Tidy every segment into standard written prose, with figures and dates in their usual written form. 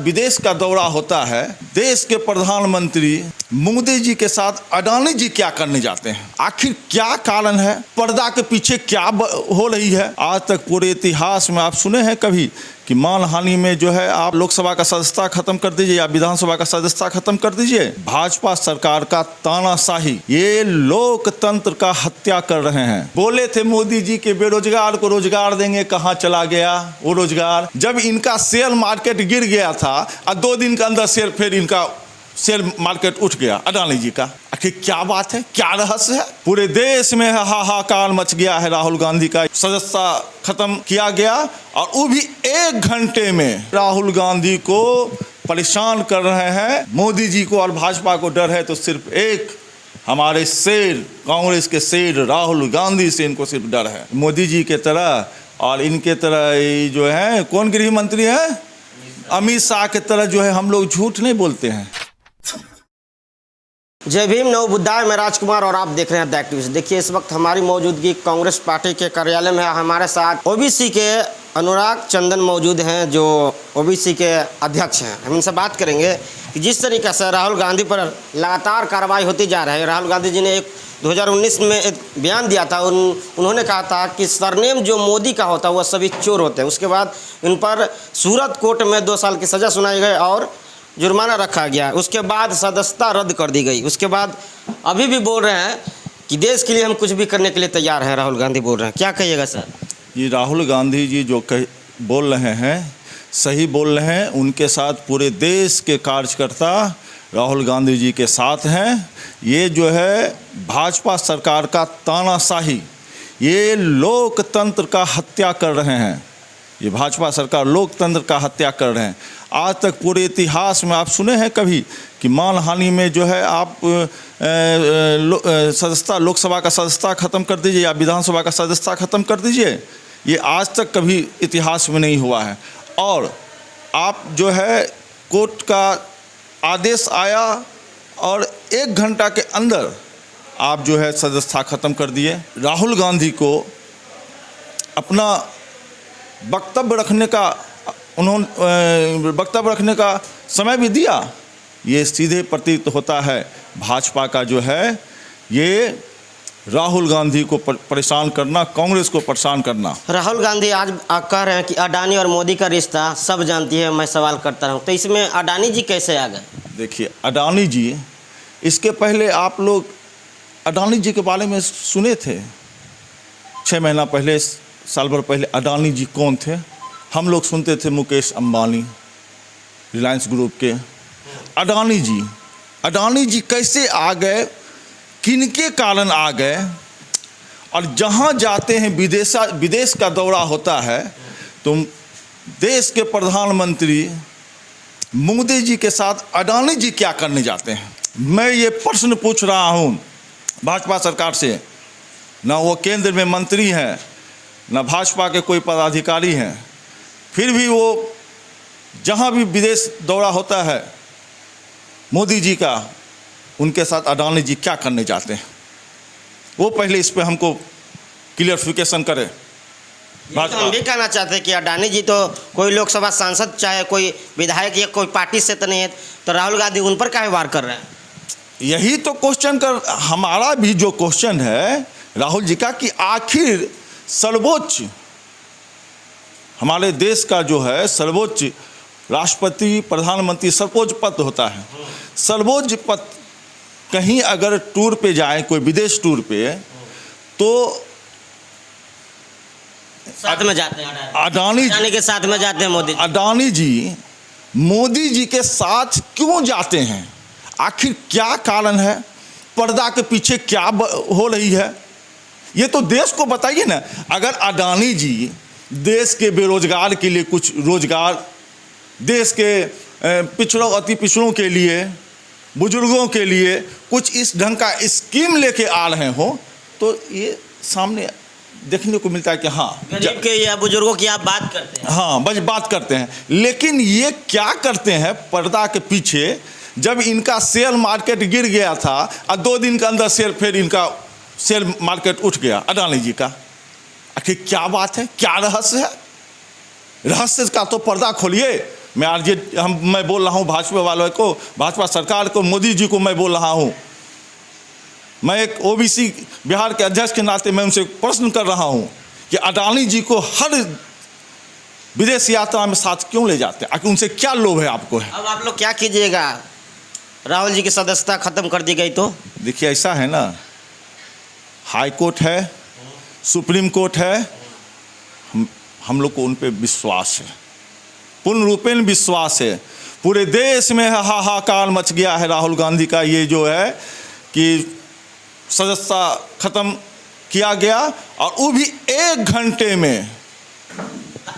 विदेश का दौरा होता है, देश के प्रधानमंत्री मोदी जी के साथ अडानी जी क्या करने जाते हैं? आखिर क्या कारण है? पर्दा के पीछे क्या हो रही है? आज तक पूरे इतिहास में आप सुने हैं कभी कि मानहानि में जो है आप लोकसभा का सदस्यता खत्म कर दीजिए या विधानसभा का सदस्यता खत्म कर दीजिए? भाजपा सरकार का तानाशाही, ये लोकतंत्र का हत्या कर रहे हैं। बोले थे मोदी जी के बेरोजगार को रोजगार देंगे, कहाँ चला गया वो रोजगार? जब इनका शेयर मार्केट गिर गया था और 2 दिन के अंदर फिर इनका शेयर मार्केट उठ गया अडानी जी का। आखिर क्या बात है, क्या रहस्य है? पूरे देश में हाहाकार मच गया है। राहुल गांधी का सदस्यता खत्म किया गया और वो भी 1 घंटे में। राहुल गांधी को परेशान कर रहे हैं। मोदी जी को और भाजपा को डर है तो सिर्फ एक, हमारे शेर, कांग्रेस के शेर राहुल गांधी से इनको सिर्फ डर है। मोदी जी के तरह और इनके तरह जो है, कौन गृह मंत्री है, अमित शाह के तरह जो है हम लोग झूठ नहीं बोलते हैं। जय भीम, नव बुद्धाय। मैं राजकुमार और आप देख रहे हैं द एक्टिविस्ट। देखिए, इस वक्त हमारी मौजूदगी कांग्रेस पार्टी के कार्यालय में है। हमारे साथ ओबीसी के अनुराग चंदन मौजूद हैं, जो ओबीसी के अध्यक्ष हैं। हम इनसे बात करेंगे कि जिस तरीके से राहुल गांधी पर लगातार कार्रवाई होती जा रही है। राहुल गांधी जी ने 2019 में एक बयान दिया था। उन्होंने कहा था कि सरनेम जो मोदी का होता है वह सभी चोर होते हैं। उसके बाद इन पर सूरत कोर्ट में 2 साल की सज़ा सुनाई गई और जुर्माना रखा गया। उसके बाद सदस्यता रद्द कर दी गई। उसके बाद अभी भी बोल रहे हैं कि देश के लिए हम कुछ भी करने के लिए तैयार हैं। राहुल गांधी बोल रहे हैं, क्या कहिएगा सर? ये राहुल गांधी जी जो बोल रहे हैं सही बोल रहे हैं। उनके साथ पूरे देश के कार्यकर्ता राहुल गांधी जी के साथ हैं। ये जो है भाजपा सरकार का तानाशाही, ये लोकतंत्र का हत्या कर रहे हैं। ये भाजपा सरकार लोकतंत्र का हत्या कर रहे हैं। आज तक पूरे इतिहास में आप सुने हैं कभी कि मानहानि में जो है आप सदस्यता, लोकसभा का सदस्यता खत्म कर दीजिए या विधानसभा का सदस्यता खत्म कर दीजिए? ये आज तक कभी इतिहास में नहीं हुआ है। और आप जो है कोर्ट का आदेश आया और 1 घंटा के अंदर आप जो है सदस्यता खत्म कर दिए। राहुल गांधी को अपना वक्तव्य रखने का समय भी दिया। ये सीधे प्रतीत होता है भाजपा का जो है ये राहुल गांधी को परेशान करना, कांग्रेस को परेशान करना। राहुल गांधी आज कह रहे हैं कि अडानी और मोदी का रिश्ता सब जानती है, मैं सवाल करता रहूं। तो इसमें अडानी जी कैसे आ गए? देखिए, अडानी जी, इसके पहले आप लोग अडानी जी के बारे में सुने थे? 6 महीना पहले, साल भर पहले अडानी जी कौन थे? हम लोग सुनते थे मुकेश अंबानी, रिलायंस ग्रुप के। अडानी जी कैसे आ गए, किनके कारण आ गए? और जहाँ जाते हैं विदेश का दौरा होता है तो देश के प्रधानमंत्री मोदी जी के साथ अडानी जी क्या करने जाते हैं? मैं ये प्रश्न पूछ रहा हूँ भाजपा सरकार से। ना वो केंद्र में मंत्री हैं, ना भाजपा के कोई पदाधिकारी हैं, फिर भी वो जहाँ भी विदेश दौरा होता है मोदी जी का, उनके साथ अडानी जी क्या करने जाते हैं? वो पहले इस पे हमको क्लियरिफिकेशन करे। तो हम भी कहना चाहते हैं कि अडानी जी तो कोई लोकसभा सांसद, चाहे कोई विधायक या कोई पार्टी से तो नहीं है, तो राहुल गांधी उन पर काहे वार कर रहे हैं? यही तो क्वेश्चन कर, हमारा भी जो क्वेश्चन है राहुल जी का, कि आखिर सर्वोच्च, हमारे देश का जो है सर्वोच्च राष्ट्रपति, प्रधानमंत्री, सर्वोच्च पद होता है। सर्वोच्च पद कहीं अगर टूर पे जाए, कोई विदेश टूर पे, तो साथ में जाते हैं अडानी के साथ में जाते हैं मोदी। अडानी जी मोदी जी के साथ क्यों जाते हैं? आखिर क्या कारण है? पर्दा के पीछे क्या हो रही है? ये तो देश को बताइए ना। अगर अडानी जी देश के बेरोजगार के लिए कुछ रोजगार, देश के पिछड़ों, अति पिछड़ों के लिए, बुजुर्गों के लिए कुछ इस ढंग का स्कीम लेके आ रहे हो, तो ये सामने देखने को मिलता है कि हाँ, गरीब के या बुजुर्गों की आप बात करते हैं। हाँ, बस बात करते हैं। लेकिन ये क्या करते हैं पर्दा के पीछे? जब इनका शेयर मार्केट गिर गया था और 2 दिन के अंदर फिर इनका शेयर मार्केट उठ गया अडानी जी का। आखिर क्या बात है, क्या रहस्य है? रहस्य का तो पर्दा खोलिए। मैं बोल रहा हूँ भाजपा वालों को, भाजपा सरकार को, मोदी जी को मैं बोल रहा हूँ। मैं एक ओबीसी बिहार के अध्यक्ष के नाते मैं उनसे प्रश्न कर रहा हूँ कि अडानी जी को हर विदेश यात्रा में साथ क्यों ले जाते हैं? आखिर उनसे क्या लोभ है आपको है? अब आप लोग क्या कीजिएगा? राहुल जी की सदस्यता खत्म कर दी गई तो? देखिए ऐसा है ना, हाई कोर्ट है, सुप्रीम कोर्ट है, हम लोग को उन पे विश्वास है, पूर्ण रूपेण विश्वास है। पूरे देश में हाहाकार मच गया है राहुल गांधी का ये जो है कि सदस्यता खत्म किया गया, और वो भी 1 घंटे में।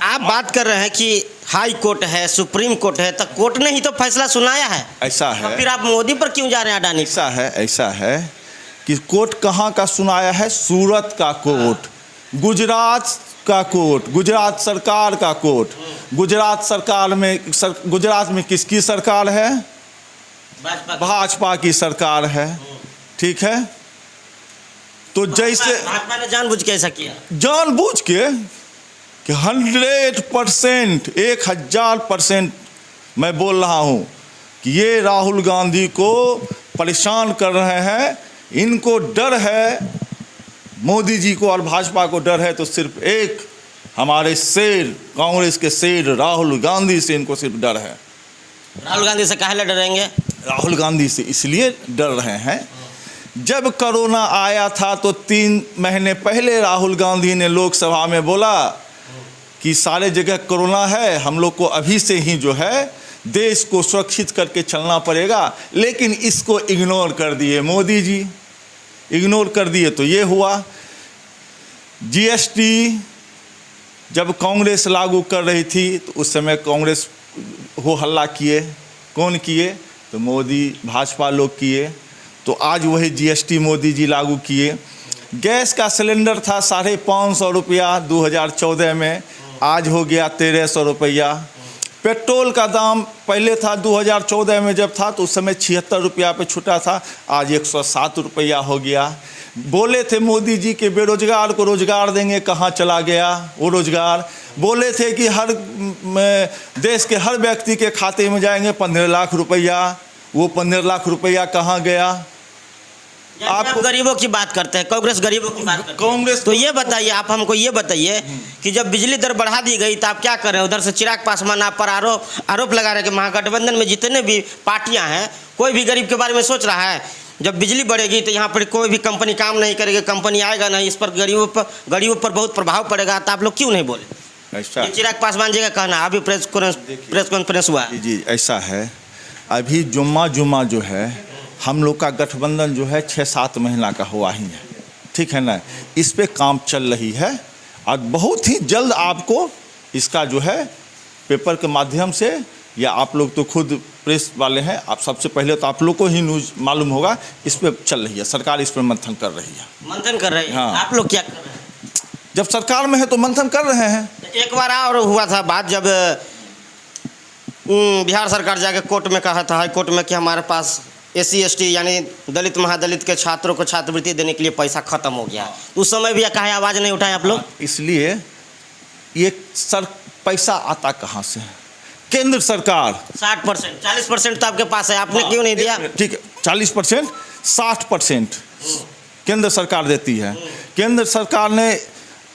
आप बात कर रहे हैं कि हाई कोर्ट है, सुप्रीम कोर्ट है, तो कोर्ट ने ही तो फैसला सुनाया है। ऐसा तो है, फिर आप मोदी पर क्यों जा रहे हैं अडानी? ऐसा है कि कोर्ट कहाँ का सुनाया है? सूरत का कोर्ट, गुजरात का कोर्ट, गुजरात सरकार का कोर्ट। गुजरात सरकार में गुजरात में किसकी सरकार है? भाजपा की सरकार है, ठीक है। तो जैसे भाजपा ने जानबूझ के ऐसा किया, जानबूझ के कि 100%, 1000% मैं बोल रहा हूँ कि ये राहुल गांधी को परेशान कर रहे हैं। इनको डर है, मोदी जी को और भाजपा को डर है, तो सिर्फ एक हमारे शेर, कांग्रेस के शेर राहुल गांधी से इनको सिर्फ डर है। राहुल गांधी से काहे डरेंगे? राहुल गांधी से इसलिए डर रहे हैं, जब कोरोना आया था तो 3 महीने पहले राहुल गांधी ने लोकसभा में बोला कि सारे जगह कोरोना है, हम लोग को अभी से ही जो है देश को सुरक्षित करके चलना पड़ेगा। लेकिन इसको इग्नोर कर दिए मोदी जी, इग्नोर कर दिए तो ये हुआ। जीएसटी जब कांग्रेस लागू कर रही थी तो उस समय कांग्रेस हो हल्ला किए, कौन किए? तो मोदी भाजपा लोग किए। तो आज वही जीएसटी मोदी जी लागू किए। गैस का सिलेंडर था 550 रुपया 2014 में, आज हो गया 1300 रुपया। पेट्रोल का दाम पहले था 2014 में जब था तो उस समय 76 रुपया पे छूटा था, आज 107 रुपया हो गया। बोले थे मोदी जी के बेरोजगार को रोजगार देंगे, कहाँ चला गया वो रोजगार? बोले थे कि देश के हर व्यक्ति के खाते में जाएंगे 15 लाख रुपया, वो 15 लाख रुपया कहाँ गया? आप गरीबों की बात करते हैं, कांग्रेस गरीबों की बात करते हैं। कांग्रेस तो ये बताइए, आप हमको ये बताइए कि जब बिजली दर बढ़ा दी गई तो आप क्या कर रहे हैं? उधर से चिराग पासवान आप पर आरोप लगा रहे हैं कि महागठबंधन में जितने भी पार्टियां हैं कोई भी गरीब के बारे में सोच रहा है? जब बिजली बढ़ेगी तो यहाँ पर कोई भी कंपनी काम नहीं करेगी, कंपनी आएगा नहीं, इस पर गरीबों पर बहुत प्रभाव पड़ेगा। तो आप लोग क्यों नहीं बोले? ऐसा चिराग पासवान जी का कहना, अभी प्रेस कॉन्फ्रेंस हुआ है। जी ऐसा है, अभी जुम्मा जो है हम लोग का गठबंधन जो है 6-7 महीना का हुआ ही है, ठीक है ना। इस पे काम चल रही है और बहुत ही जल्द आपको इसका जो है पेपर के माध्यम से, या आप लोग तो खुद प्रेस वाले हैं, आप सबसे पहले तो आप लोग को ही न्यूज़ मालूम होगा, इस पे चल रही है, सरकार इस पर मंथन कर रही है। मंथन कर रही है? हाँ। आप लोग क्या कर रहे हैं? जब सरकार में है तो मंथन कर रहे हैं। एक बार और हुआ था बात, जब बिहार सरकार जाके कोर्ट में कहा था, हाई कोर्ट में, कि हमारे पास SC/ST यानी दलित महादलित के छात्रों को छात्रवृत्ति देने के लिए पैसा खत्म हो गया। उस समय भी कहा आवाज़ नहीं उठाए आप लोग? इसलिए ये पैसा आता कहाँ से? केंद्र सरकार 60%, 40% तो आपके पास है, आपने क्यों नहीं दिया? ठीक है, 40%, 60% केंद्र सरकार देती है। केंद्र सरकार ने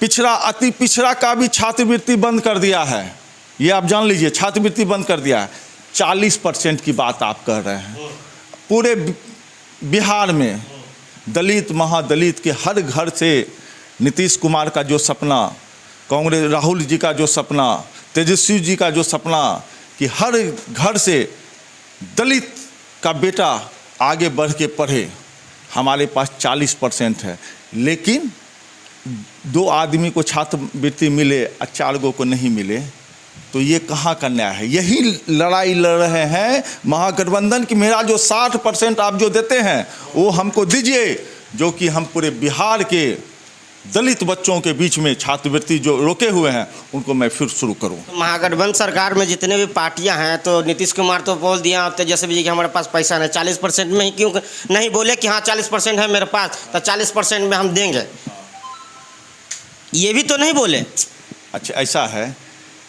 अति पिछड़ा का भी छात्रवृत्ति बंद कर दिया है, ये आप जान लीजिए, छात्रवृत्ति बंद कर दिया है। 40% की बात आप कह रहे हैं। पूरे बिहार में दलित महादलित के हर घर से नीतीश कुमार का जो सपना, कांग्रेस राहुल जी का जो सपना, तेजस्वी जी का जो सपना कि हर घर से दलित का बेटा आगे बढ़ के पढ़े, हमारे पास 40% है। लेकिन 2 आदमी को छात्रवृत्ति मिले और 4 गो को नहीं मिले, तो ये कहाँ का न्याय है? यही लड़ाई लड़ रहे हैं महागठबंधन की, मेरा जो 60% आप जो देते हैं वो हमको दीजिए, जो कि हम पूरे बिहार के दलित बच्चों के बीच में छात्रवृत्ति जो रोके हुए हैं उनको मैं फिर शुरू करूं। तो महागठबंधन सरकार में जितने भी पार्टियां हैं, तो नीतीश कुमार तो बोल दिया तेजस्वी जी कि हमारे पास पैसा नहीं, 40% में ही क्यों नहीं बोले कि हाँ 40% है मेरे पास, तो 40% में हम देंगे? ये भी तो नहीं बोले। अच्छा ऐसा है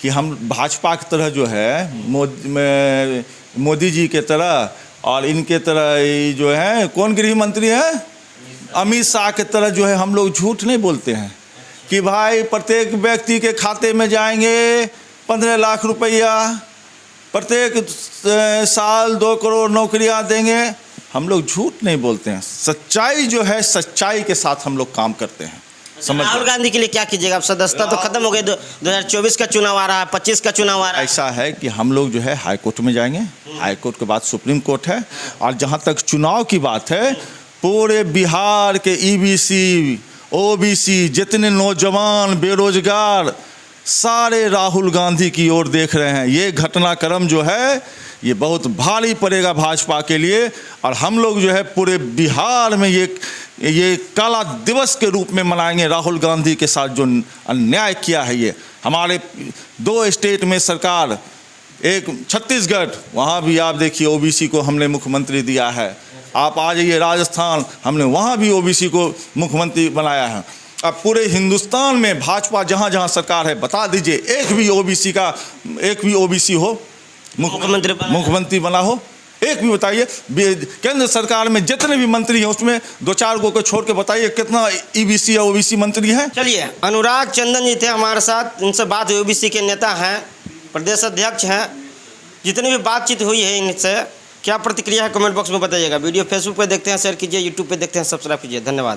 कि हम भाजपा की तरह जो है मोदी जी के तरह और इनके तरह ये जो है कौन गृह मंत्री है अमित शाह के तरह जो है हम लोग झूठ नहीं बोलते हैं कि भाई प्रत्येक व्यक्ति के खाते में जाएंगे 15 लाख रुपया, प्रत्येक साल 2 करोड़ नौकरियां देंगे। हम लोग झूठ नहीं बोलते हैं, सच्चाई जो है सच्चाई के साथ हम लोग काम करते हैं। राहुल गांधी के लिए क्या कीजिएगा? अब सदस्यता तो खत्म हो गई, 2024 का चुनाव आ रहा है, 25 का चुनाव आ रहा है। ऐसा है कि हम लोग जो है हाई कोर्ट में जाएंगे, हाई कोर्ट के बाद सुप्रीम कोर्ट है, और जहाँ तक चुनाव की बात है पूरे बिहार के ईबीसी ओबीसी जितने नौजवान बेरोजगार सारे राहुल गांधी की ओर देख रहे हैं। ये घटनाक्रम जो है ये बहुत भारी पड़ेगा भाजपा के लिए, और हम लोग जो है पूरे बिहार में ये काला दिवस के रूप में मनाएंगे। राहुल गांधी के साथ जो अन्याय किया है, ये हमारे 2 स्टेट में सरकार, एक छत्तीसगढ़, वहाँ भी आप देखिए ओबीसी को हमने मुख्यमंत्री दिया है। आप आ जाइए राजस्थान, हमने वहाँ भी ओबीसी को मुख्यमंत्री बनाया है। अब पूरे हिंदुस्तान में भाजपा जहाँ जहाँ सरकार है, बता दीजिए एक भी ओबीसी हो मुख्यमंत्री बना हो, एक भी बताइए। केंद्र सरकार में जितने भी मंत्री हैं उसमें 2-4 को छोड़ के बताइए कितना ईबीसी या ओबीसी मंत्री हैं। चलिए, अनुराग चंदन जी थे हमारे साथ, इनसे बात हुई। ओबीसी के नेता हैं, प्रदेश अध्यक्ष हैं। जितनी भी बातचीत हुई है इनसे, क्या प्रतिक्रिया है कमेंट बॉक्स में बताइएगा। वीडियो फेसबुक पे देखते हैं शेयर कीजिए, यूट्यूब पे देखते हैं सब्सक्राइब कीजिए। धन्यवाद।